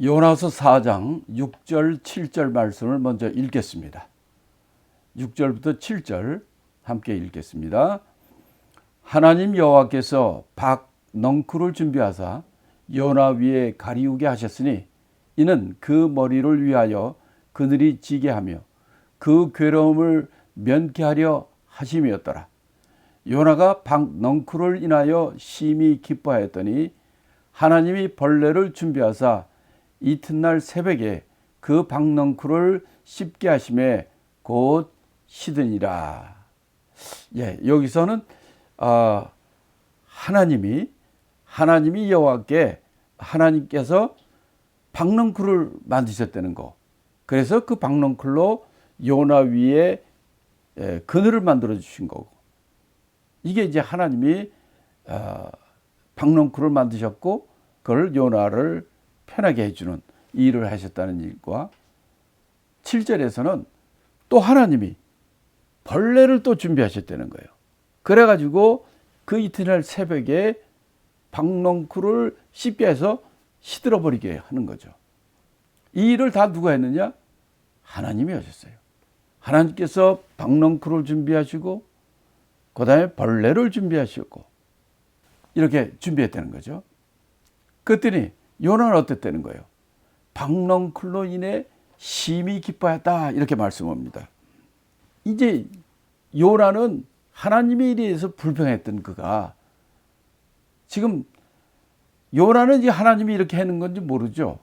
요나서 4장 6절 7절 말씀을 먼저 읽겠습니다. 6절부터 7절 함께 읽겠습니다. 하나님 여호와께서 박 넝쿨을 준비하사 요나 위에 가리우게 하셨으니 이는 그 머리를 위하여 그늘이 지게 하며 그 괴로움을 면케하려 하심이었더라. 요나가 박 넝쿨을 인하여 심히 기뻐하였더니 하나님이 벌레를 준비하사 이튿날 새벽에 그 박넝쿨을 씹게 하심에 곧 시드니라. 여기서는 하나님이 여호와께 하나님께서 박넝쿨을 만드셨다는 거. 그래서 그 박넝쿨로 요나 위에 그늘을 만들어 주신 거고. 이게 이제 하나님이 박넝쿨을 만드셨고 그걸 요나를 편하게 해주는 일을 하셨다는 일과 7절에서는 또 하나님이 벌레를 또 준비하셨다는 거예요. 그래가지고 그 이튿날 새벽에 박넝쿨을 씹게 해서 시들어버리게 하는 거죠. 이 일을 다 누가 했느냐? 하나님이 하셨어요. 하나님께서 박넝쿨을 준비하시고 그 다음에 벌레를 준비하셨고 이렇게 준비했다는 거죠. 그랬더니 요나는 어땠다는 거예요? 박넝쿨로 인해 심히 기뻐했다 이렇게 말씀합니다. 이제 요나는 하나님에 대해서 불평했던 그가 지금 요나는 이제 하나님이 이렇게 하는 건지 모르죠.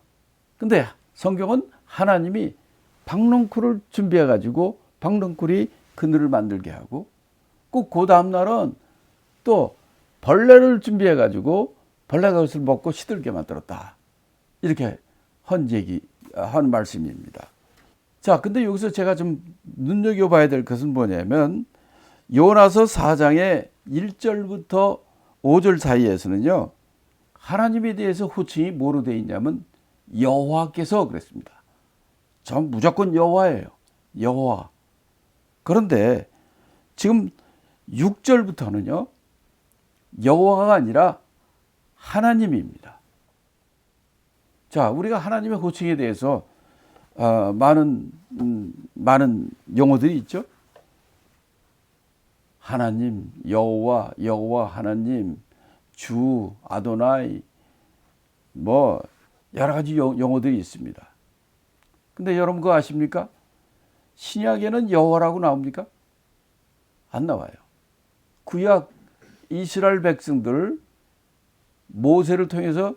근데 성경은 하나님이 박넝쿨을 준비해 가지고 박넝쿨이 그늘을 만들게 하고 꼭 그 다음 날은 또 벌레를 준비해 가지고 벌레가 그것을 먹고 시들게 만들었다. 이렇게 한 말씀입니다. 자, 근데 여기서 제가 좀 눈여겨봐야 될 것은 뭐냐면 요나서 4장의 1절부터 5절 사이에서는요. 하나님에 대해서 호칭이 뭐로 되어 있냐면 여호와께서 그랬습니다. 전 무조건 여호와예요. 여호와. 그런데 지금 6절부터는요. 여호와가 아니라 하나님입니다. 자, 우리가 하나님의 호칭에 대해서 많은 용어들이 있죠. 하나님, 여호와 하나님, 주, 아도나이 뭐 여러 가지 용어들이 있습니다. 근데 여러분 그거 아십니까? 신약에는 여호와라고 나옵니까? 안 나와요. 구약 이스라엘 백성들 모세를 통해서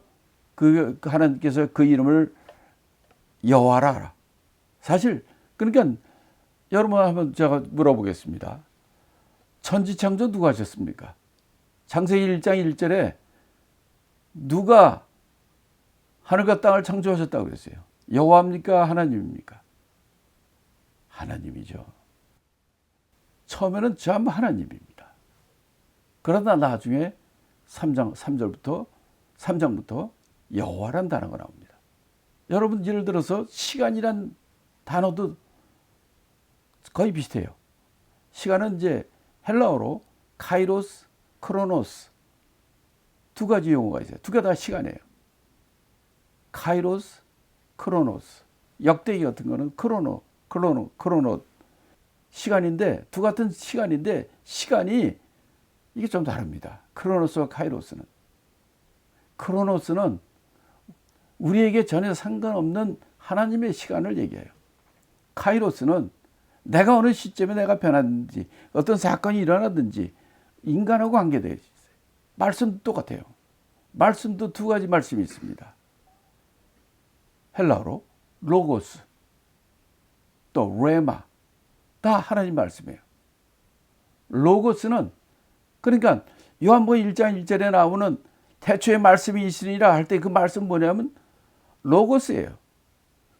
그 하나님께서 그 이름을 여호와라 하라. 사실 그러니까 여러분 한번 제가 물어보겠습니다. 천지창조 누가 하셨습니까? 창세기 1장 1절에 누가 하늘과 땅을 창조하셨다고 그랬어요? 여호와입니까? 하나님입니까? 하나님이죠. 처음에는 전부 하나님입니다. 그러다 나중에 3장부터 여호와란 단어가 나옵니다. 여러분 예를 들어서 시간이란 단어도 거의 비슷해요. 시간은 이제 헬라어로 카이로스, 크로노스 두 가지 용어가 있어요. 두 개 다 시간이에요. 카이로스, 크로노스. 역대기 같은 거는 크로노 시간인데 두 같은 시간인데 시간이 이게 좀 다릅니다. 크로노스와 카이로스는. 크로노스는 우리에게 전혀 상관없는 하나님의 시간을 얘기해요. 카이로스는 내가 어느 시점에 내가 변하든지 어떤 사건이 일어나든지 인간하고 관계되어 있어요. 말씀도 똑같아요. 말씀도 두 가지 말씀이 있습니다. 헬라어로 로고스 또 레마 다 하나님 말씀이에요. 로고스는 그러니까 요한복음 1장 1절에 나오는 태초에 말씀이 있으리라 할 때 그 말씀 뭐냐면 로고스예요.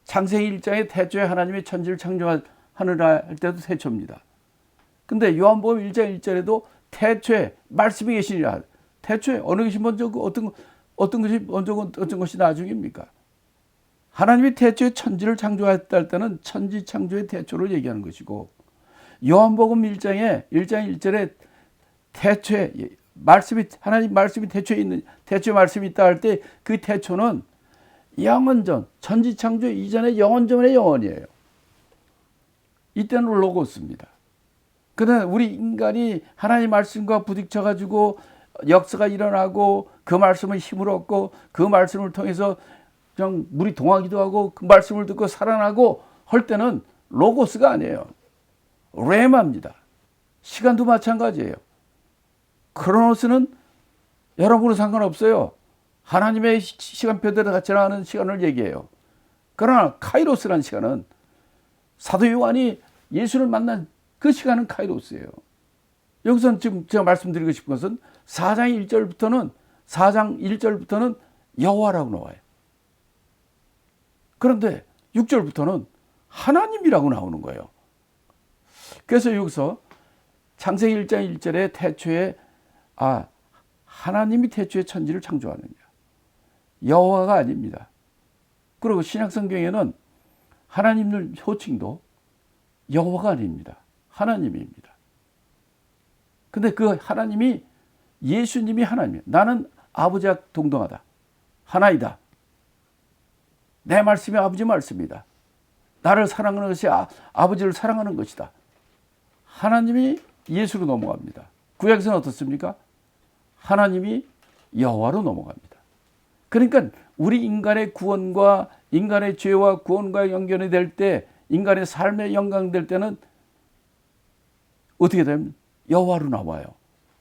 창세기 1장에 태초에 하나님이 천지를 창조하느라 할 때도 태초입니다. 근데 요한복음 1장 1절에도 태초에 말씀이 계시니라. 태초에 어느 것이 먼저 어떤 것이 먼저 어떤 것이 나중입니까? 하나님이 태초에 천지를 창조했다 할 때는 천지 창조의 태초를 얘기하는 것이고 요한복음 1장 1절에 태초에 하나님 말씀이 태초에 말씀이 있다 할 때 그 태초는 영원전, 천지창조 이전의 영원전의 영원이에요. 이때는 로고스입니다. 그런데 우리 인간이 하나님 말씀과 부딪혀가지고 역사가 일어나고 그 말씀을 힘을 얻고 그 말씀을 통해서 그냥 물이 동하기도 하고 그 말씀을 듣고 살아나고 할 때는 로고스가 아니에요. 레마입니다. 시간도 마찬가지예요. 크로노스는 여러분과 상관없어요. 하나님의 시간표대로 같이 나가는 시간을 얘기해요. 그러나 카이로스라는 시간은 사도 요한이 예수를 만난 그 시간은 카이로스예요. 여기서 지금 제가 말씀드리고 싶은 것은 4장 1절부터는 여호와라고 나와요. 그런데 6절부터는 하나님이라고 나오는 거예요. 그래서 여기서 창세기 1장 1절에 태초에 하나님이 태초에 천지를 창조하느냐. 여호와가 아닙니다. 그리고 신약성경에는 하나님을 호칭도 여호와가 아닙니다. 하나님입니다. 근데 그 하나님이 예수님이 하나님이에요. 나는 아버지와 동등하다. 하나이다. 내 말씀이 아버지 말씀이다. 나를 사랑하는 것이 아버지를 사랑하는 것이다. 하나님이 예수로 넘어갑니다. 구약에서는 어떻습니까? 하나님이 여호와로 넘어갑니다. 그러니까 우리 인간의 구원과 인간의 죄와 구원과 연결이 될 때, 인간의 삶에 연관될 때는 어떻게 되면 여호와로 나와요.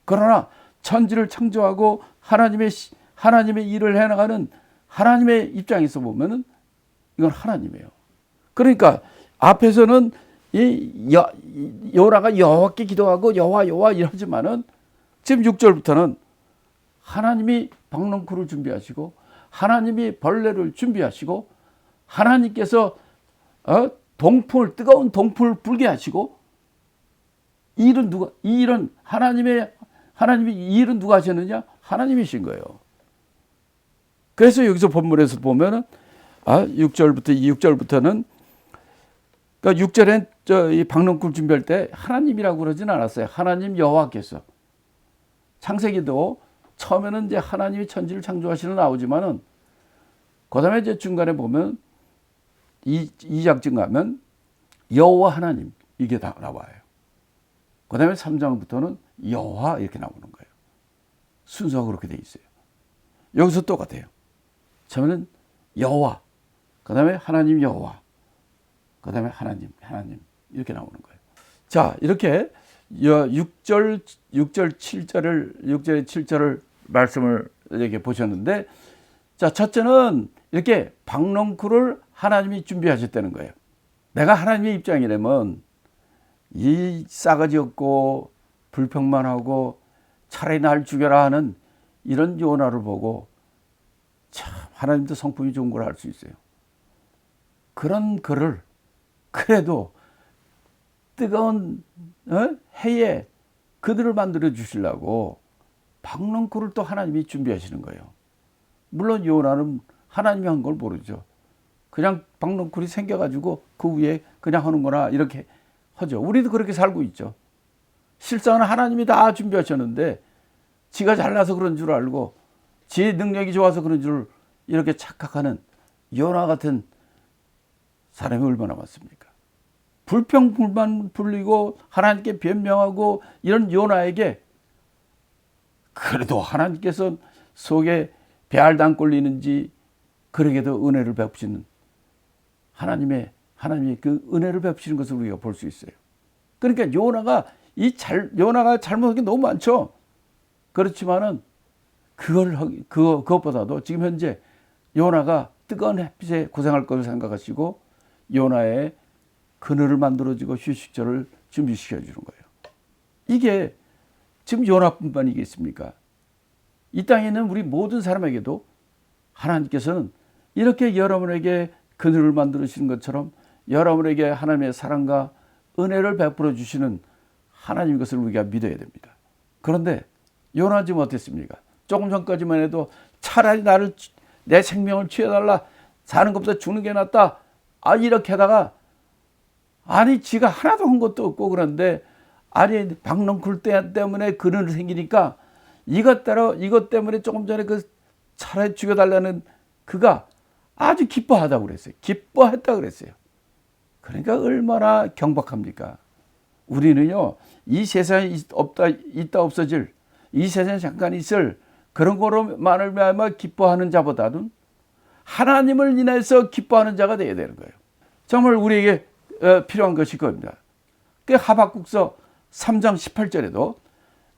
그러나 천지를 창조하고 하나님의 일을 해나가는 하나님의 입장에서 보면은 이건 하나님이에요. 그러니까 앞에서는 요나가 여호와께 기도하고 여호와 이러지만은 지금 6절부터는 하나님이 박넝쿨을 준비하시고 하나님이 벌레를 준비하시고 하나님께서 뜨거운 동풀을 불게 하시고 이 일은 하나님이 이 일은 누가 하셨느냐? 하나님이신 거예요. 그래서 여기서 본문에서 보면은 6절부터는 그러니까 6절엔 이 박넝쿨 준비할 때 하나님이라고 그러진 않았어요. 하나님 여호와께서. 창세기도 처음에는 이제 하나님이 천지를 창조하시는 나오지만은 그다음에 이제 중간에 보면 2장쯤 가면 여호와 하나님 이게 다 나와요. 그다음에 3장부터는 여호와 이렇게 나오는 거예요. 순서가 그렇게 돼 있어요. 여기서 똑같아요. 처음에는 여호와, 그다음에 하나님 여호와, 그다음에 하나님 이렇게 나오는 거예요. 자, 이렇게 6절 7절을 말씀을 이렇게 보셨는데, 자, 첫째는 이렇게 박넝쿨을 하나님이 준비하셨다는 거예요. 내가 하나님의 입장이라면 이 싸가지 없고 불평만 하고 차라리 날 죽여라 하는 이런 요나를 보고 참 하나님도 성품이 좋은 걸 알 수 있어요. 그런 그를 그래도 뜨거운 해에 그들을 만들어 주시려고 박넝쿨을 또 하나님이 준비하시는 거예요. 물론 요나는 하나님이 한 걸 모르죠. 그냥 박넝쿨이 생겨가지고 그 위에 그냥 하는 거나 이렇게 하죠. 우리도 그렇게 살고 있죠. 실상은 하나님이 다 준비하셨는데 지가 잘나서 그런 줄 알고 지의 능력이 좋아서 그런 줄 이렇게 착각하는 요나 같은 사람이 얼마나 많습니까? 불평불만 불리고 하나님께 변명하고 이런 요나에게 그래도 하나님께서 속에 배알당 꼴리는지 그러게도 은혜를 베푸시는 하나님이 그 은혜를 베푸시는 것을 우리가 볼 수 있어요. 그러니까 요나가 잘못한 게 너무 많죠. 그렇지만은 그것보다도 지금 현재 요나가 뜨거운 햇빛에 고생할 것을 생각하시고 요나의 그늘을 만들어주고 휴식처를 준비시켜 주는 거예요. 이게 지금 요나뿐만이겠습니까? 이 땅에 있는 우리 모든 사람에게도 하나님께서는 이렇게 여러분에게 그늘을 만들어주시는 것처럼 여러분에게 하나님의 사랑과 은혜를 베풀어 주시는 하나님인 것을 우리가 믿어야 됩니다. 그런데 요나 지금 어땠습니까? 조금 전까지만 해도 차라리 내 생명을 취해달라, 사는 것보다 죽는 게 낫다, 이렇게 하다가 지가 하나도 한 것도 없고 그런데 박넝쿨 때문에 그늘이 생기니까 이것 때문에 조금 전에 차라리 죽여달라는 그가 아주 기뻐하다고 그랬어요. 기뻐했다고 그랬어요. 그러니까 얼마나 경박합니까? 우리는요, 이 세상에 있다 없어질, 이 세상에 잠깐 있을 그런 거로만을 말미암아 기뻐하는 자보다는 하나님을 인해서 기뻐하는 자가 되어야 되는 거예요. 정말 우리에게 필요한 것이 그겁니다. 그 하박국서 3장 18절에도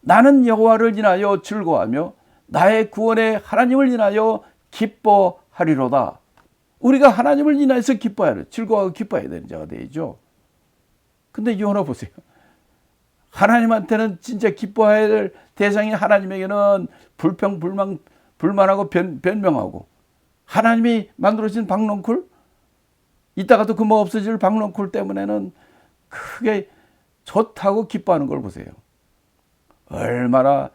나는 여호와를 인하여 즐거워하며 나의 구원의 하나님을 인하여 기뻐하리로다. 우리가 하나님을 인하여서 기뻐해야 즐거워하고 기뻐해야 되는 자가 되죠. 근데 요나 보세요. 하나님한테는 진짜 기뻐해야 될 대상이 하나님에게는 불만하고 변명하고 하나님이 만들어진 박넝쿨 이따가도 그 뭐 없어질 박넝쿨 때문에는 크게 좋다고 기뻐하는 걸 보세요. 얼마나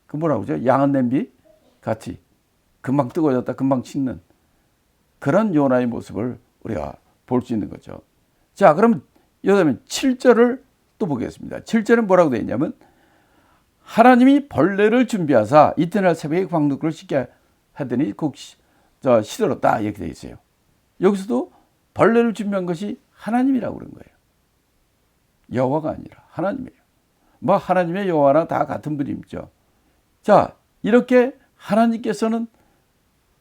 그 뭐라고 그러죠? 양은 냄비 같이 금방 뜨거워졌다 금방 식는 그런 요나의 모습을 우리가 볼 수 있는 거죠. 자, 그럼 여기서 7절을 또 보겠습니다. 7절은 뭐라고 되어 있냐면 하나님이 벌레를 준비하사 이튿날 새벽에 광둑을 씻게 하더니 곧 시들었다 이렇게 되어 있어요. 여기서도 벌레를 준비한 것이 하나님이라고 그런 거예요. 여호와가 아니라 하나님이에요. 뭐 하나님의 여호와랑 다 같은 분이죠. 자, 이렇게 하나님께서는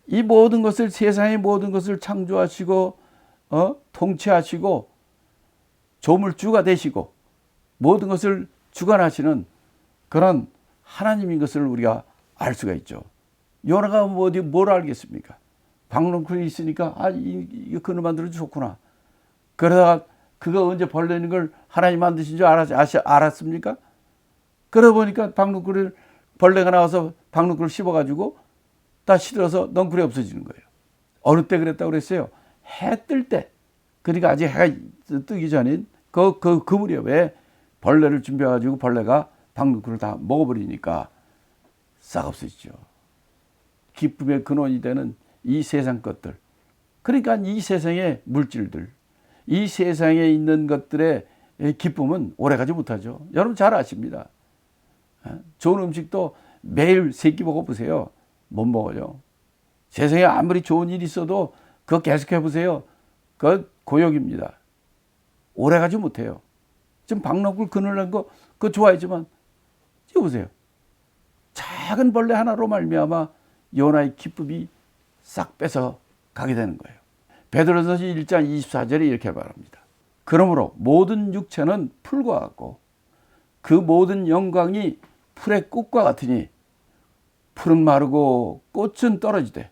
이 모든 것을 세상의 모든 것을 창조하시고 통치하시고 조물주가 되시고 모든 것을 주관하시는 그런 하나님인 것을 우리가 알 수가 있죠. 요나가 뭘 알겠습니까? 박넝쿨이 있으니까 이거 그늘 만들어도 좋구나. 그러다가 그거 언제 벌레는 걸 하나님 만드신 줄 알았습니까? 그러다 보니까 벌레가 나와서 박넝쿨을 씹어가지고 다 시들어서 넝쿨이 없어지는 거예요. 어느 때 그랬다고 그랬어요? 해 뜰 때. 그러니까 아직 해가 뜨기 전인 그 무렵에 벌레를 준비해가지고 벌레가 박넝쿨을 다 먹어버리니까 싹 없어지죠. 기쁨의 근원이 되는 이 세상 것들. 그러니까 이 세상의 물질들, 이 세상에 있는 것들의 기쁨은 오래가지 못하죠. 여러분 잘 아십니다. 좋은 음식도 매일 3끼 먹어보세요. 못 먹어요. 세상에 아무리 좋은 일이 있어도 그거 계속해 보세요. 그거 고역입니다. 오래가지 못해요. 지금 박넝쿨 그늘 난 거 그거 좋아하지만 찍어보세요. 작은 벌레 하나로 말미암아 요나의 기쁨이 싹 뺏어 가게 되는 거예요. 베드로전서 1장 24절에 이렇게 말합니다. 그러므로 모든 육체는 풀과 같고 그 모든 영광이 풀의 꽃과 같으니 풀은 마르고 꽃은 떨어지되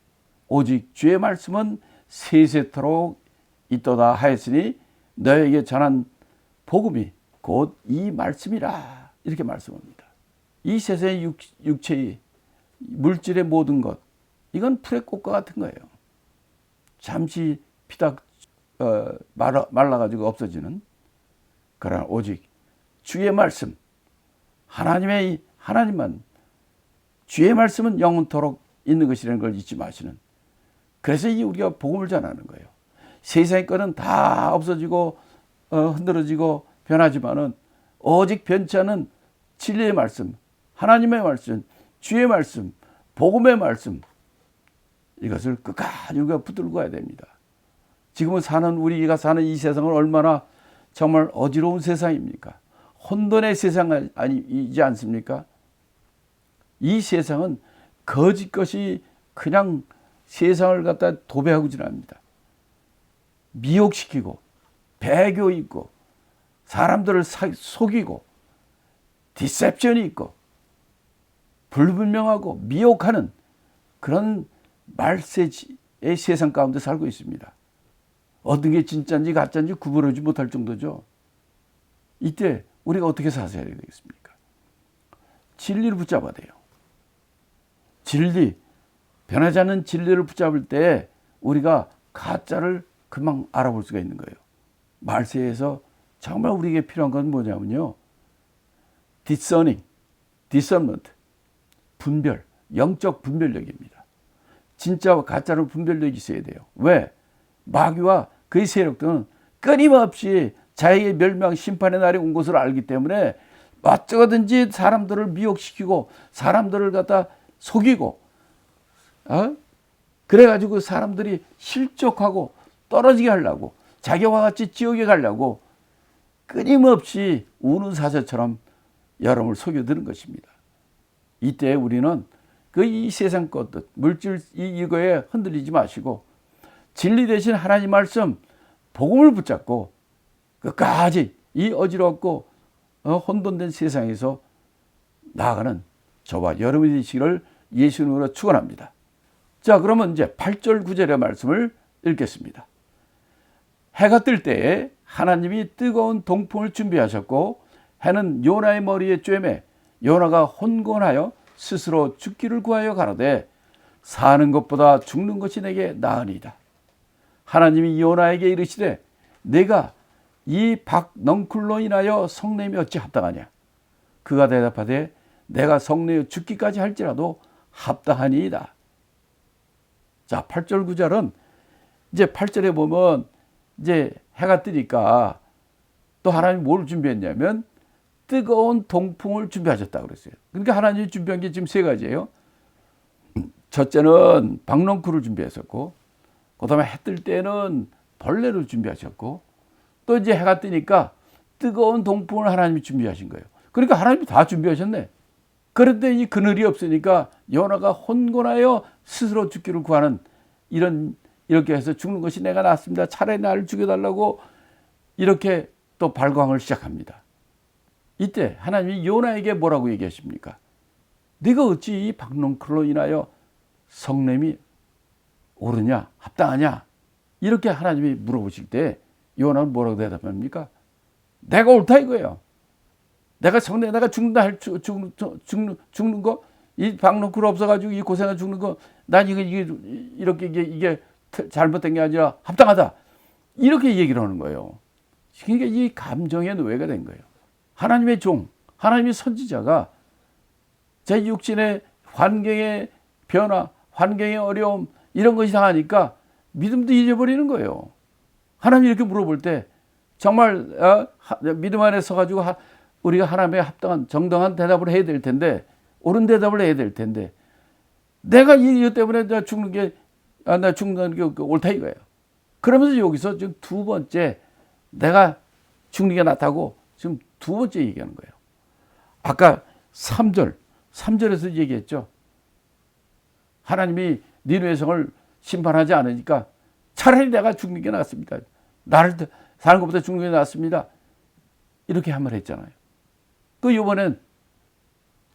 오직 주의 말씀은 세세토록 있도다 하였으니 너에게 전한 복음이 곧 이 말씀이라 이렇게 말씀합니다. 이 세상의 육체의 물질의 모든 것 이건 풀의 꽃과 같은 거예요. 잠시 피다 말라가지고 없어지는 그러나 오직 주의 말씀 하나님만 주의 말씀은 영원토록 있는 것이라는 걸 잊지 마시는 그래서 우리가 복음을 전하는 거예요. 세상의 거는 다 없어지고 흔들어지고 변하지만은 오직 변치 않은 진리의 말씀 하나님의 말씀 주의 말씀 복음의 말씀 이것을 끝까지 우리가 붙들고 가야 됩니다. 지금은 우리가 사는 이 세상은 얼마나 정말 어지러운 세상입니까? 혼돈의 세상 아니지 않습니까? 이 세상은 거짓 것이 그냥 세상을 갖다 도배하고 지납니다. 미혹시키고 배교 있고 사람들을 속이고 디셉션이 있고 불분명하고 미혹하는 그런 말세지의 세상 가운데 살고 있습니다. 어떤 게 진짜인지 가짜인지 구분하지 못할 정도죠. 이때 우리가 어떻게 사셔야 되겠습니까? 진리를 붙잡아야 돼요. 진리, 변하지 않는 진리를 붙잡을 때 우리가 가짜를 금방 알아볼 수가 있는 거예요. 말세에서 정말 우리에게 필요한 건 뭐냐면요. discernment, 분별, 영적 분별력입니다. 진짜와 가짜로 분별력이 있어야 돼요. 왜? 마귀와 그의 세력들은 끊임없이 자기의 멸망 심판의 날이 온 것을 알기 때문에 어쩌든지 사람들을 미혹시키고 사람들을 갖다 속이고 그래가지고 사람들이 실족하고 떨어지게 하려고 자기와 같이 지옥에 가려고 끊임없이 우는 사자처럼 여러분을 속여드는 것입니다. 이때 우리는 그 이 세상 것들 물질 이거에 흔들리지 마시고 진리 대신 하나님 말씀 복음을 붙잡고 끝까지 이 어지럽고 혼돈된 세상에서 나아가는 저와 여러분이 되시기를 예수님으로 축원합니다. 자, 그러면 이제 8절 9절의 말씀을 읽겠습니다. 해가 뜰 때에 하나님이 뜨거운 동풍을 준비하셨고 해는 요나의 머리에 쬐매 요나가 혼곤하여 스스로 죽기를 구하여 가로되 사는 것보다 죽는 것이 내게 나으니이다. 하나님이 요나에게 이르시되 내가 이 박넝쿨로 인하여 성냄이 어찌 합당하냐. 그가 대답하되 내가 성내어 죽기까지 할지라도 합당하니이다. 자, 8절 9절은 이제 8절에 보면 이제 해가 뜨니까 또 하나님이 뭘 준비했냐면 뜨거운 동풍을 준비하셨다고 그랬어요. 그러니까 하나님이 준비한 게 지금 세 가지예요. 첫째는 박넝쿨을 준비했었고, 그 다음에 해 뜰 때는 벌레를 준비하셨고, 또 이제 해가 뜨니까 뜨거운 동풍을 하나님이 준비하신 거예요. 그러니까 하나님이 다 준비하셨네. 그런데 이 그늘이 없으니까 요나가 혼곤하여 스스로 죽기를 구하는 이렇게 해서 죽는 것이 내가 낫습니다. 차라리 나를 죽여달라고 이렇게 또 발광을 시작합니다. 이때 하나님이 요나에게 뭐라고 얘기하십니까? 네가 어찌 이 박넝쿨로 인하여 성냄이 오르냐 합당하냐 이렇게 하나님이 물어보실 때 요나는 뭐라고 대답합니까? 내가 옳다 이거예요. 내가 성내 내가 죽는다 죽는 거 이 박넝쿨 없어가지고 이 고생을 죽는 거 난 이게 잘못된 게 아니라 합당하다 이렇게 얘기를 하는 거예요. 그러니까 이 감정의 노예가 된 거예요. 하나님의 종, 하나님의 선지자가 제 육신의 환경의 변화, 환경의 어려움 이런 것이 당하니까 믿음도 잊어버리는 거예요. 하나님이 이렇게 물어볼 때 정말 믿음 안에 서가지고 우리가 하나님의 합당한 정당한 대답을 해야 될 텐데 옳은 대답을 해야 될 텐데 내가 이것 때문에 나 죽는 게 옳다 이거예요. 그러면서 여기서 지금 두 번째 내가 죽는 게 낫다고 지금 두 번째 얘기하는 거예요. 아까 3절에서 얘기했죠. 하나님이 니느웨 성을 심판하지 않으니까 차라리 내가 죽는 게 낫습니다. 나를 사는 것보다 죽는 게 낫습니다. 이렇게 한 말 했잖아요. 또 이번엔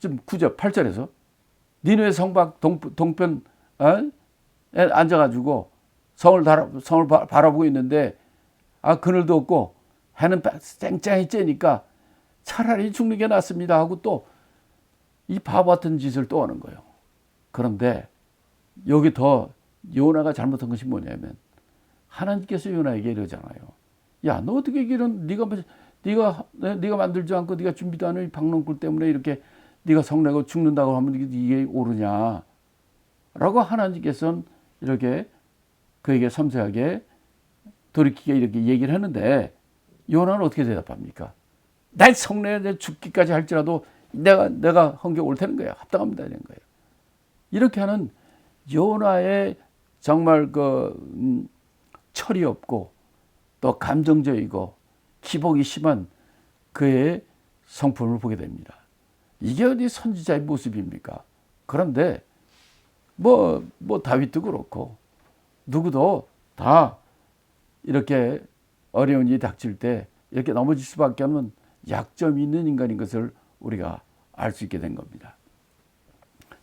좀 9절, 8절에서 니느웨 성밖 동편 앉아가지고 성을 바라보고 있는데 그늘도 없고 해는 쨍쨍히 쬐니까 차라리 죽는 게 낫습니다 하고 또 이 바보 같은 짓을 또 하는 거예요. 그런데 여기 더 요나가 잘못한 것이 뭐냐면 하나님께서 요나에게 이러잖아요. 야, 너 어떻게 이런 네가 만들지 않고 네가 준비도 안 한 이 박넝쿨 때문에 이렇게 네가 성내고 죽는다고 하면 이게 옳으냐? 라고 하나님께서는 이렇게 그에게 섬세하게 돌이키게 이렇게 얘기를 하는데 요나는 어떻게 대답합니까? 날 성내에 죽기까지 할지라도 내가 한 게 옳다는 거예요. 합당합니다. 이런 거예요. 이렇게 하는 요나의 정말 철이 없고 또 감정적이고 기복이 심한 그의 성품을 보게 됩니다. 이게 어디 선지자의 모습입니까? 그런데 뭐 다윗도 그렇고 누구도 다 이렇게 어려운 일이 닥칠 때 이렇게 넘어질 수밖에 없는 약점이 있는 인간인 것을 우리가 알 수 있게 된 겁니다.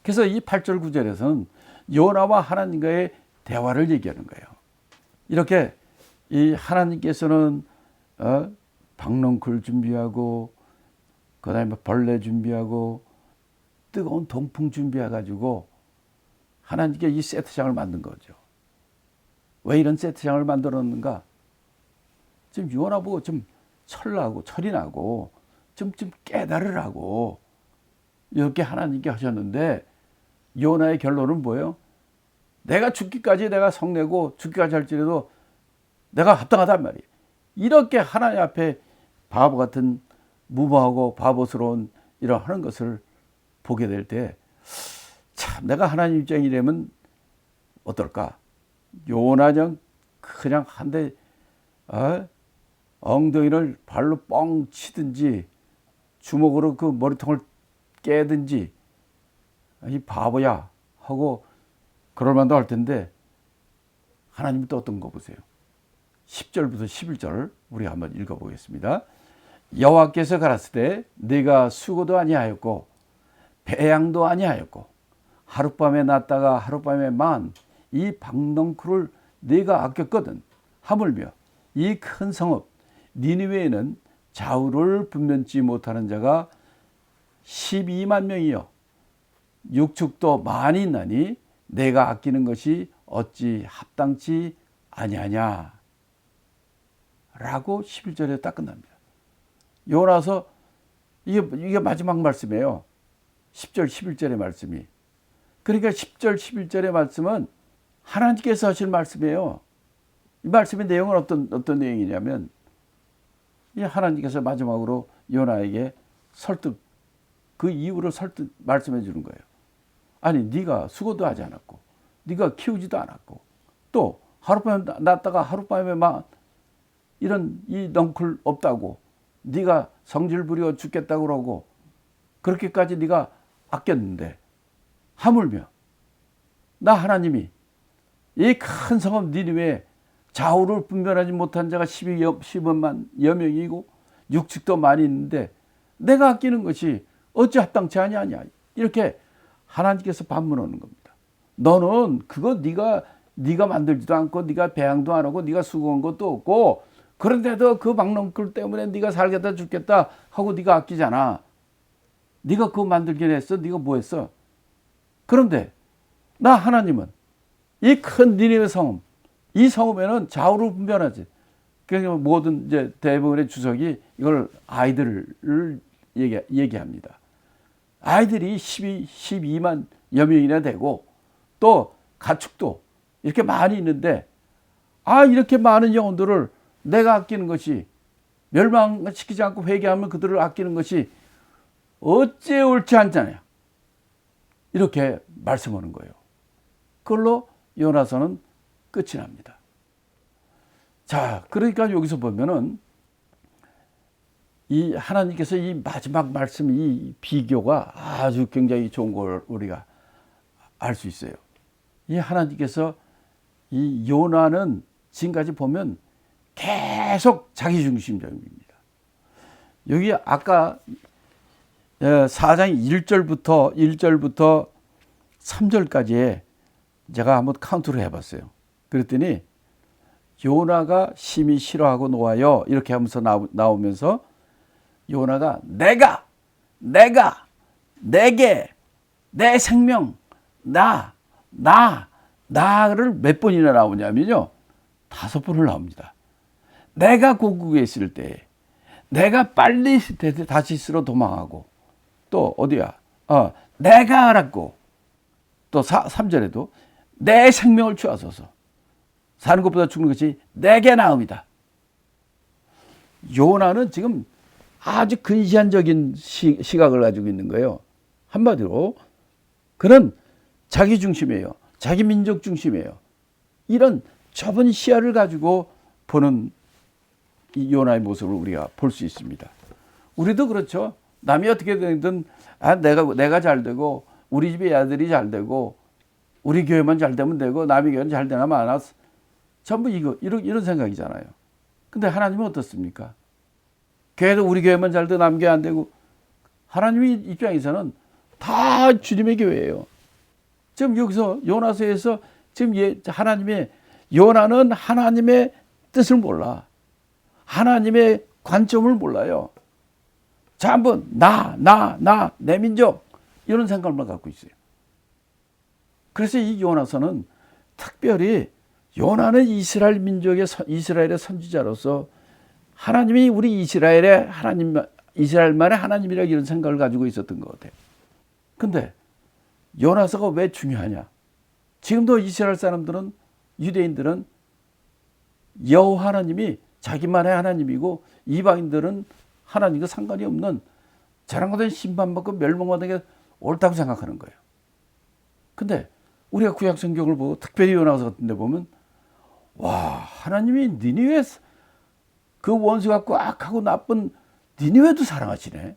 그래서 이 8절 9절에서는 요나와 하나님과의 대화를 얘기하는 거예요. 이렇게 이 하나님께서는 박넝쿨 준비하고 그다음에 벌레 준비하고 뜨거운 동풍 준비해가지고 하나님께 이 세트장을 만든 거죠. 왜 이런 세트장을 만들었는가? 지금 요나 보고 좀 철이 나고 좀 깨달으라고 이렇게 하나님께 하셨는데 요나의 결론은 뭐예요? 내가 죽기까지 내가 성내고 죽기까지 할지라도 내가 합당하단 말이에요. 이렇게 하나님 앞에 바보 같은 무모하고 바보스러운 이런 하는 것을 보게 될 때 참 내가 하나님 입장이라면 어떨까? 요나는 그냥 한 대 엉덩이를 발로 뻥 치든지 주먹으로 그 머리통을 깨든지 이 바보야 하고 그럴 만도 할 텐데 하나님은 또 어떤 거 보세요. 10절부터 11절 우리 한번 읽어보겠습니다. 여호와께서 가라사대 네가 수고도 아니하였고 배양도 아니하였고 하룻밤에 났다가 하룻밤에 만 이 박넝쿨을 네가 아꼈거든. 하물며 이 큰 성읍 니느웨에는 좌우를 분변치 못하는 자가 12만 명이요 육축도 많이 있나니 내가 아끼는 것이 어찌 합당치 아니하냐 라고 11절에 딱 끝납니다. 요나서 이게 마지막 말씀이에요. 10절 11절의 말씀이. 그러니까 10절 11절의 말씀은 하나님께서 하실 말씀이에요. 이 말씀의 내용은 어떤 내용이냐면 이 하나님께서 마지막으로 요나에게 설득 그 이유를 설득 말씀해 주는 거예요. 아니 네가 수고도 하지 않았고 네가 키우지도 않았고 또 하룻밤에 났다가 하룻밤에 막 이런 이 넝쿨 없다고 네가 성질 부려 죽겠다고 그러고 그렇게까지 네가 아꼈는데 하물며 나 하나님이 이 큰 성읍 니느웨에 좌우를 분별하지 못한 자가 12만 여명이고 육축도 많이 있는데 내가 아끼는 것이 어찌 합당치 아니하냐 이렇게 하나님께서 반문하는 겁니다. 너는 그거 네가 만들지도 않고 네가 배양도 안 하고 네가 수고한 것도 없고 그런데도 그 박넝쿨 때문에 네가 살겠다 죽겠다 하고 네가 아끼잖아. 네가 그거 만들긴 했어. 네가 뭐 했어? 그런데 나 하나님은 이 큰 니느웨 성읍 이 성읍에는 좌우를 분별하지. 그러니까 모든 이제 대부분의 주석이 이걸 아이들을 얘기합니다. 아이들이 12만 여명이나 되고 또 가축도 이렇게 많이 있는데 이렇게 많은 영혼들을 내가 아끼는 것이 멸망시키지 않고 회개하면 그들을 아끼는 것이 어째 옳지 않잖아요. 이렇게 말씀하는 거예요. 그걸로 요나서는 끝이 납니다. 자, 그러니까 여기서 보면은 이 하나님께서 이 마지막 말씀 이 비교가 아주 굉장히 좋은 걸 우리가 알 수 있어요. 이 하나님께서 이 요나는 지금까지 보면 계속 자기중심적입니다. 여기 아까 4장 1절부터 3절까지에 제가 한번 카운트를 해봤어요. 그랬더니 요나가 심히 싫어하고 놓아요 이렇게 하면서 나오면서 요나가 내게 내 생명 나를 몇 번이나 나오냐면요 5번을 나옵니다. 내가 고국에 있을 때 내가 빨리 다시스로 도망하고 또 어디야 내가 알았고 또 3절에도 내 생명을 취하소서 사는 것보다 죽는 것이 내게 나음이다. 요나는 지금 아주 근시안적인 시각을 가지고 있는 거예요. 한마디로 그는 자기 중심이에요. 자기 민족 중심이에요. 이런 좁은 시야를 가지고 보는 이 요나의 모습을 우리가 볼 수 있습니다. 우리도 그렇죠. 남이 어떻게 되든 내가 잘 되고 우리 집의 아들이 잘 되고 우리 교회만 잘 되면 되고 남의 교회는 잘 되나 마나 전부 이런 생각이잖아요. 근데 하나님은 어떻습니까? 교회도 우리 교회만 잘 되고 남 교회 안 되고 하나님의 입장에서는 다 주님의 교회예요. 지금 여기서 요나서에서 지금 요나는 하나님의 뜻을 몰라. 하나님의 관점을 몰라요. 전부 내 민족 이런 생각만 갖고 있어요. 그래서 이 요나서는 특별히 요나는 이스라엘 민족의 이스라엘의 선지자로서 하나님이 우리 이스라엘만의 하나님이라 이런 생각을 가지고 있었던 것 같아요. 근데 요나서가 왜 중요하냐? 지금도 이스라엘 사람들은 유대인들은 여호와 하나님이 자기만의 하나님이고 이방인들은 하나님과 상관이 없는 저런 것은 심판받고 멸망받는 게 옳다고 생각하는 거예요. 근데 우리가 구약 성경을 보고 특별히 요나서 같은 데 보면 와, 하나님이 니느웨 그 원수 같고 악하고 나쁜 니느웨도 사랑하시네.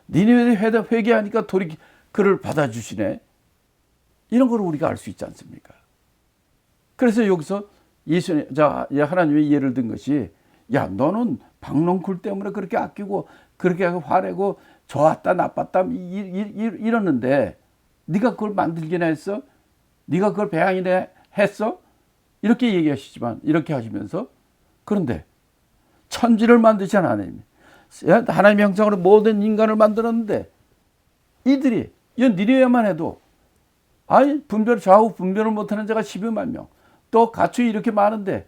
니느웨도 회개하니까 돌이 그를 받아주시네. 이런 걸 우리가 알 수 있지 않습니까? 그래서 여기서 하나님의 예를 든 것이 야, 너는 박농쿨 때문에 그렇게 아끼고 그렇게 화내고 좋았다 나빴다 이러는데 네가 그걸 만들기나 했어? 네가 그걸 배양이나 했어? 이렇게 얘기하시지만 이렇게 하시면서 그런데 천지를 만드신 하나님, 하나님의 형상으로 모든 인간을 만들었는데 이들이 이 니느웨만 해도 좌우 분별을 못하는 자가 12만 명, 또 가축이 이렇게 많은데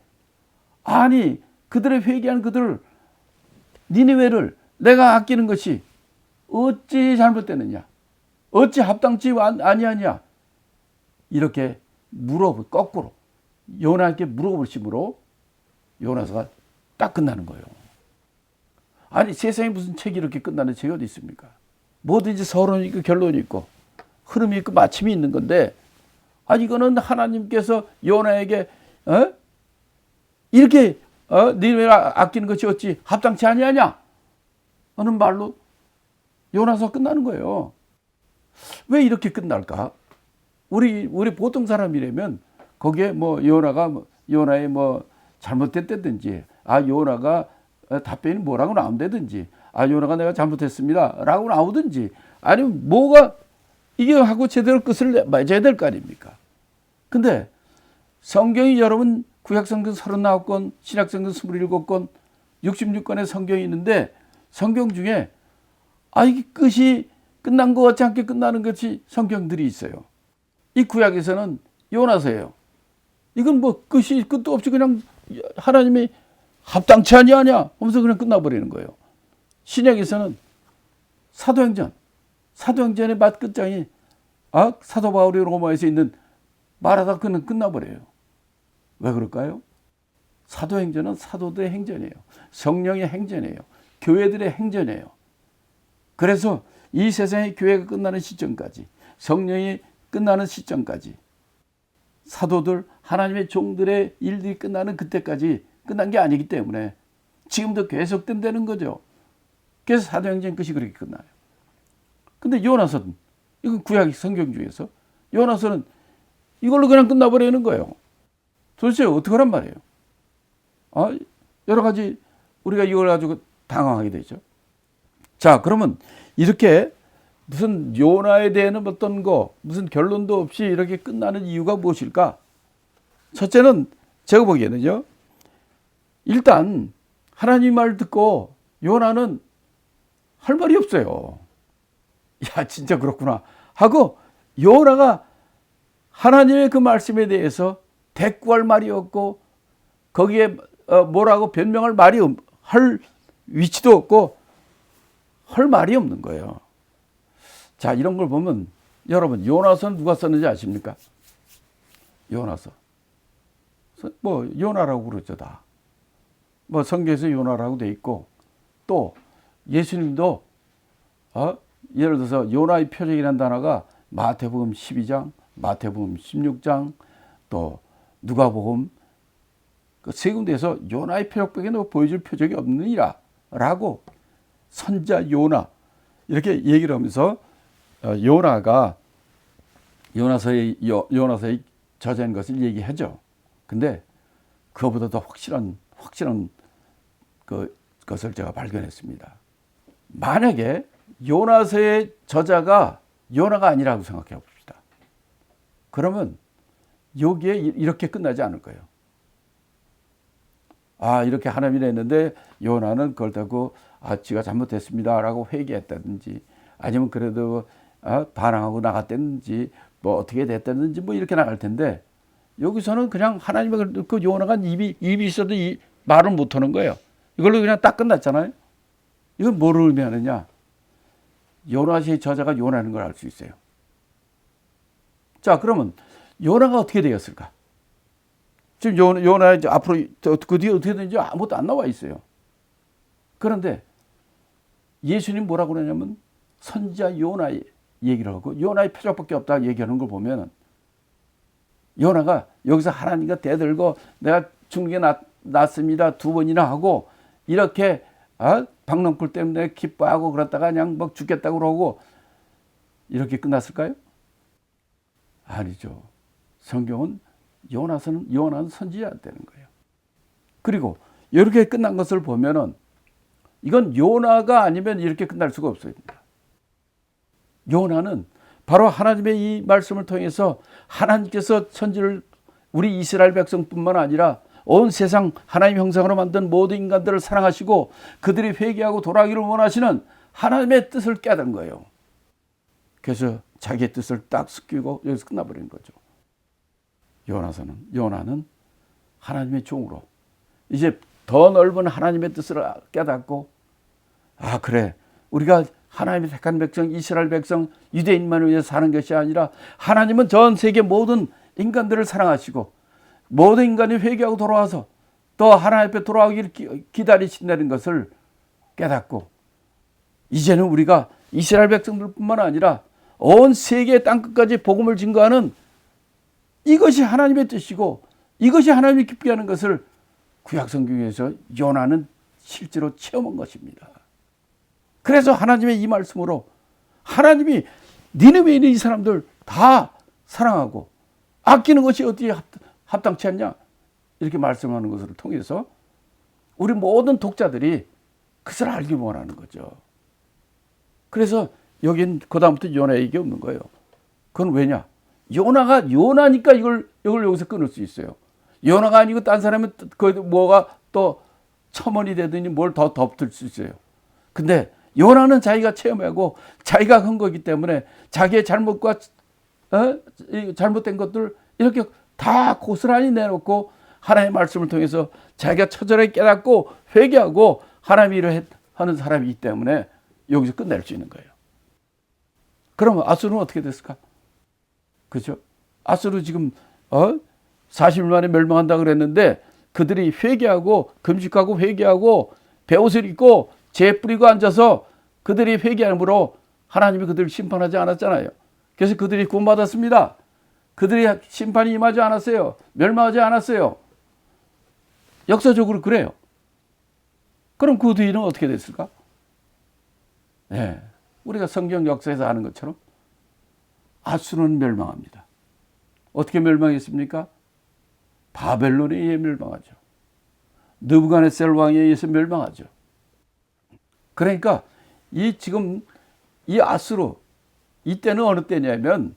아니 그들의 회개한 그들을 니느웨를 내가 아끼는 것이 어찌 잘못되느냐, 어찌 합당치 아니하냐, 이렇게 거꾸로 요나에게 물어보심으로 요나서가 딱 끝나는 거예요. 아니 세상에 무슨 책이 이렇게 끝나는 책이 어디 있습니까? 뭐든지 서론이 있고 결론이 있고 흐름이 있고 마침이 있는 건데 이거는 하나님께서 요나에게 이렇게 니네를 아끼는 것이 어찌 합당치 아니하냐 하는 말로 요나서 끝나는 거예요. 왜 이렇게 끝날까? 우리 보통 사람이라면 거기에 요나의 잘못됐다든지 요나가 답변이 뭐라고 나온다든지 요나가 내가 잘못했습니다 라고 나오든지 아니면 뭐가 이게 하고 제대로 끝을 맺어야 될 거 아닙니까? 근데 성경이 여러분 구약성경 39권, 신약성경 27권, 66권의 성경이 있는데 성경 중에 이게 끝이 끝난 것 같지 않게 끝나는 것이 성경들이 있어요. 이 구약에서는 요나서예요. 이건 끝도 없이 그냥 하나님이 합당치 아니하냐 하면서 그냥 끝나버리는 거예요. 신약에서는 사도행전의 맛 끝장이 사도 바울이 로마에서 있는 말하다 그는 끝나버려요. 왜 그럴까요? 사도행전은 사도들의 행전이에요. 성령의 행전이에요. 교회들의 행전이에요. 그래서 이 세상의 교회가 끝나는 시점까지, 성령이 끝나는 시점까지, 사도들 하나님의 종들의 일들이 끝나는 그때까지 끝난 게 아니기 때문에 지금도 계속된다는 거죠. 그래서 사도행전 끝이 그렇게 끝나요. 근데 요나서는, 이건 구약 성경 중에서 요나서는 이걸로 그냥 끝나버리는 거예요. 도대체 어떻게 하란 말이에요? 여러 가지 우리가 이걸 가지고 당황하게 되죠. 자, 그러면 이렇게 무슨 요나에 대한 어떤 무슨 결론도 없이 이렇게 끝나는 이유가 무엇일까? 첫째는 제가 보기에는요, 일단 하나님 말 듣고 요나는 할 말이 없어요. 야, 진짜 그렇구나 하고 요나가 하나님의 그 말씀에 대해서 대꾸할 말이 없고 거기에 뭐라고 변명할 말이 할 위치도 없고 할 말이 없는 거예요. 자, 이런 걸 보면 여러분 요나서는 누가 썼는지 아십니까? 요나서. 요나라고 그러죠, 다. 성경에서 요나라고 돼 있고 또 예수님도 예를 들어서 요나의 표적이라는 단어가 마태복음 12장, 마태복음 16장, 또 누가복음 그 세 군데에서 요나의 표적밖에 보여줄 표적이 없느니라 라고 선자 요나 이렇게 얘기를 하면서 요나가 요나서의 저자인 것을 얘기하죠. 근데 그거보다 더 확실한 것을 제가 발견했습니다. 만약에 요나서의 저자가 요나가 아니라고 생각해 봅시다. 그러면 여기에 이렇게 끝나지 않을 거예요. 이렇게 하나님이 했는데 요나는 그걸 듣고 지가 잘못했습니다 라고 회개했다든지 아니면 그래도 반항하고 나갔다든지 어떻게 됐다든지 이렇게 나갈 텐데 여기서는 그냥 하나님의 그 요나가 입이 있어도 말을 못하는 거예요. 이걸로 그냥 딱 끝났잖아요. 이건 뭐를 의미하느냐? 요나의 저자가 요나인 걸 알 수 있어요. 자, 그러면 요나가 어떻게 되었을까? 지금 요나 앞으로 그 뒤에 어떻게 되는지 아무것도 안 나와 있어요. 그런데 예수님 뭐라고 그러냐면 선지자 요나의 얘기를 하고 요나의 표적밖에 없다 얘기하는 걸 보면 요나가 여기서 하나님과 대들고 내가 죽는 게 낫습니다 2번이나 하고 이렇게 박넝쿨 때문에 기뻐하고 그랬다가 그냥 막 죽겠다고 그러고 이렇게 끝났을까요? 아니죠. 성경은 요나는 선지자가 되는 거예요. 그리고 이렇게 끝난 것을 보면은 이건 요나가 아니면 이렇게 끝날 수가 없습니다. 요나는 바로 하나님의 이 말씀을 통해서 하나님께서 천지를 우리 이스라엘 백성뿐만 아니라 온 세상 하나님 형상으로 만든 모든 인간들을 사랑하시고 그들이 회개하고 돌아가기를 원하시는 하나님의 뜻을 깨달은 거예요. 그래서 자기의 뜻을 딱 숨기고 여기서 끝나버린 거죠. 요나는 하나님의 종으로 이제 더 넓은 하나님의 뜻을 깨닫고 그래 우리가 하나님의 택한 백성 이스라엘 백성 유대인만을 위해서 사는 것이 아니라 하나님은 전 세계 모든 인간들을 사랑하시고 모든 인간이 회개하고 돌아와서 또 하나님 앞에 돌아오기를 기다리신다는 것을 깨닫고 이제는 우리가 이스라엘 백성들뿐만 아니라 온 세계 땅끝까지 복음을 증거하는 이것이 하나님의 뜻이고 이것이 하나님이 기쁘게 하는 것을 구약성경에서 요나는 실제로 체험한 것입니다. 그래서 하나님의 이 말씀으로 하나님이 니느웨에 있는 이 사람들 다 사랑하고 아끼는 것이 어떻게 합당치 않냐 이렇게 말씀하는 것을 통해서 우리 모든 독자들이 그것을 알기 원하는 거죠. 그래서 여긴 그다음부터 요나 얘기 없는 거예요. 그건 왜냐? 요나가 요나니까 이걸 여기서 끊을 수 있어요. 요나가 아니고 딴 사람은 그 뭐가 또 첨언이 되더니 뭘 더 덮을 수 있어요. 근데 요나는 자기가 체험하고 자기가 한 거기 때문에 자기의 잘못과 잘못된 것들 이렇게 다 고스란히 내놓고 하나님의 말씀을 통해서 자기가 처절하게 깨닫고 회개하고 하나님이 일을 하는 사람이기 때문에 여기서 끝낼 수 있는 거예요. 그러면 아수르는 어떻게 됐을까? 그죠? 아수르 지금 40일 만에 멸망한다 그랬는데 그들이 회개하고 금식하고 회개하고 베옷을 입고 재 뿌리고 앉아서 그들이 회개함으로 하나님이 그들을 심판하지 않았잖아요. 그래서 그들이 구원받았습니다. 그들이 심판이 임하지 않았어요. 멸망하지 않았어요. 역사적으로 그래요. 그럼 그 뒤는 어떻게 됐을까? 네, 우리가 성경 역사에서 아는 것처럼 아수르는 멸망합니다. 어떻게 멸망했습니까? 바벨론에 의해 멸망하죠. 느부갓네살 왕에 의해서 멸망하죠. 그러니까 지금 이 아수르 이때는 어느 때냐면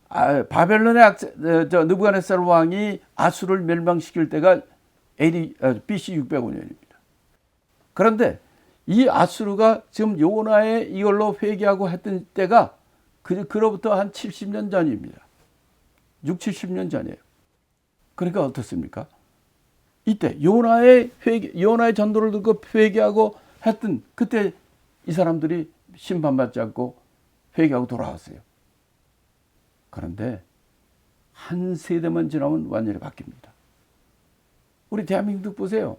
바벨론의 느부갓네살 왕이 아수르를 멸망시킬 때가 BC 605년입니다. 그런데 이 아수르가 지금 요나의 이걸로 회개하고 했던 때가 그로부터 한 70년 전입니다. 6, 70년 전이에요. 그러니까 어떻습니까? 이때 요나의 전도를 듣고 회개하고 했던 그때 이 사람들이 심판받지 않고 회개하고 돌아왔어요. 그런데 한 세대만 지나면 완전히 바뀝니다. 우리 대한민국 보세요.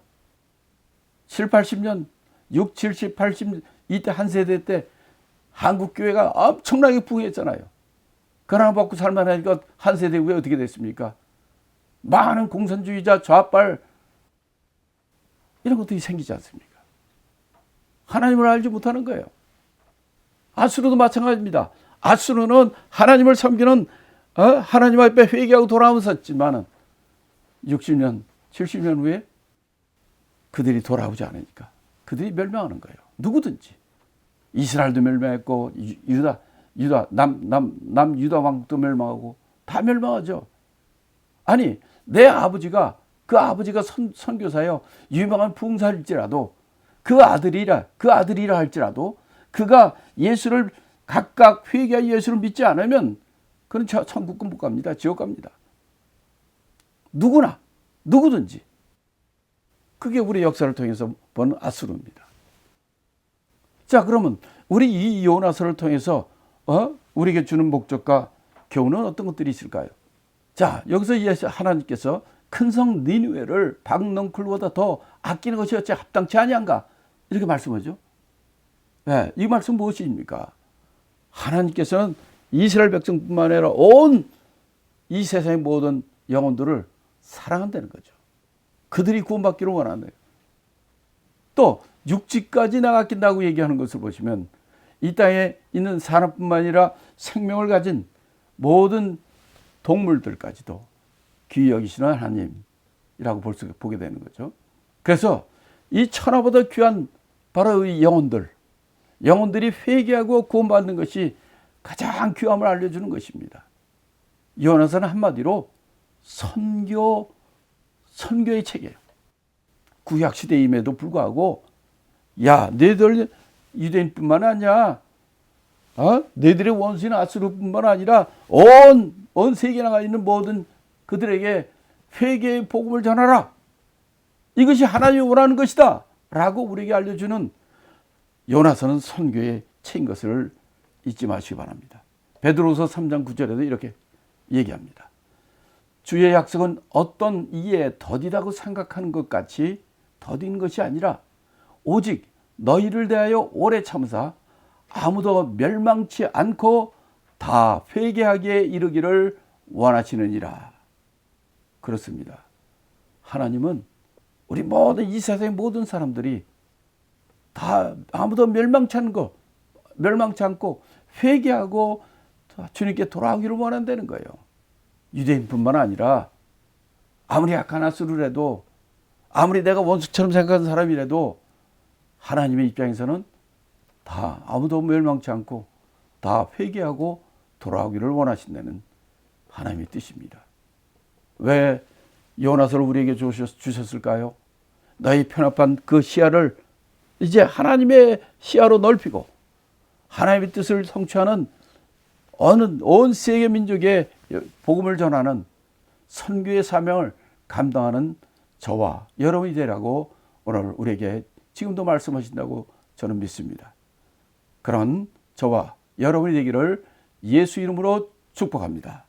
7, 80년, 6, 70, 80 이때 한 세대 때 한국교회가 엄청나게 부흥했잖아요. 그러나 받고 살만하니까 한 세대 후에 어떻게 됐습니까? 많은 공산주의자, 좌빨 이런 것들이 생기지 않습니까? 하나님을 알지 못하는 거예요. 아수르도 마찬가지입니다. 아수르는 하나님을 섬기는 하나님 앞에 회개하고 돌아오셨지만은 60년, 70년 후에 그들이 돌아오지 않으니까 그들이 멸망하는 거예요. 누구든지. 이스라엘도 멸망했고 남유다 왕국도 멸망하고 다 멸망하죠. 아니 내 아버지가 선교사요 유명한 부흥사일지라도 그 아들이라 할지라도 그가 예수를 각각 회개하여 예수를 믿지 않으면 그는 천국 못 갑니다. 지옥 갑니다. 누구든지. 그게 우리 역사를 통해서 본 아수르입니다. 자, 그러면 우리 이 요나서를 통해서 우리에게 주는 목적과 교훈은 어떤 것들이 있을까요? 자, 여기서 하나님께서 큰 성 니느웨를 박넝쿨보다 더 아끼는 것이 어찌 합당치 아니한가 이렇게 말씀하죠. 네, 이 말씀 무엇입니까? 하나님께서는 이스라엘 백성뿐만 아니라 온 이 세상의 모든 영혼들을 사랑한다는 거죠. 그들이 구원받기를 원한대요. 또 육지까지 나가낀다고 얘기하는 것을 보시면 이 땅에 있는 사람뿐만 아니라 생명을 가진 모든 동물들까지도 귀히 여기시는 하나님이라고 보게 되는 거죠. 그래서 이 천하보다 귀한 바로 이 영혼들이 회개하고 구원받는 것이 가장 귀함을 알려주는 것입니다. 요나서는 한마디로 선교의 책이에요. 구약 시대임에도 불구하고 야, 너희들 유대인뿐만 아니야. 너희들의 원수인 아수르뿐만 아니라 온 세계에 나가 있는 모든 그들에게 회개의 복음을 전하라. 이것이 하나님이 원하는 것이다. 라고 우리에게 알려주는 요나서는 선교의 책인 것을 잊지 마시기 바랍니다. 베드로서 3장 9절에도 이렇게 얘기합니다. 주의 약속은 어떤 이에 더디다고 생각하는 것 같이 더딘 것이 아니라 오직 너희를 대하여 오래 참으사 아무도 멸망치 않고 다 회개하기에 이르기를 원하시느니라. 그렇습니다. 하나님은 우리 모든 이 세상의 모든 사람들이 다 아무도 멸망치 않고 회개하고 주님께 돌아오기를 원한다는 거예요. 유대인뿐만 아니라 아무리 악한 아수르라도 아무리 내가 원수처럼 생각하는 사람이라도 하나님의 입장에서는 다 아무도 멸망치 않고 다 회개하고 돌아오기를 원하신다는 하나님의 뜻입니다. 왜 요나서를 우리에게 주셨을까요? 너희 편협한 그 시야를 이제 하나님의 시야로 넓히고 하나님의 뜻을 성취하는 온 세계 민족에 복음을 전하는 선교의 사명을 감당하는 저와 여러분이 되라고 오늘 우리에게 지금도 말씀하신다고 저는 믿습니다. 그런 저와 여러분이 되기를 예수 이름으로 축복합니다.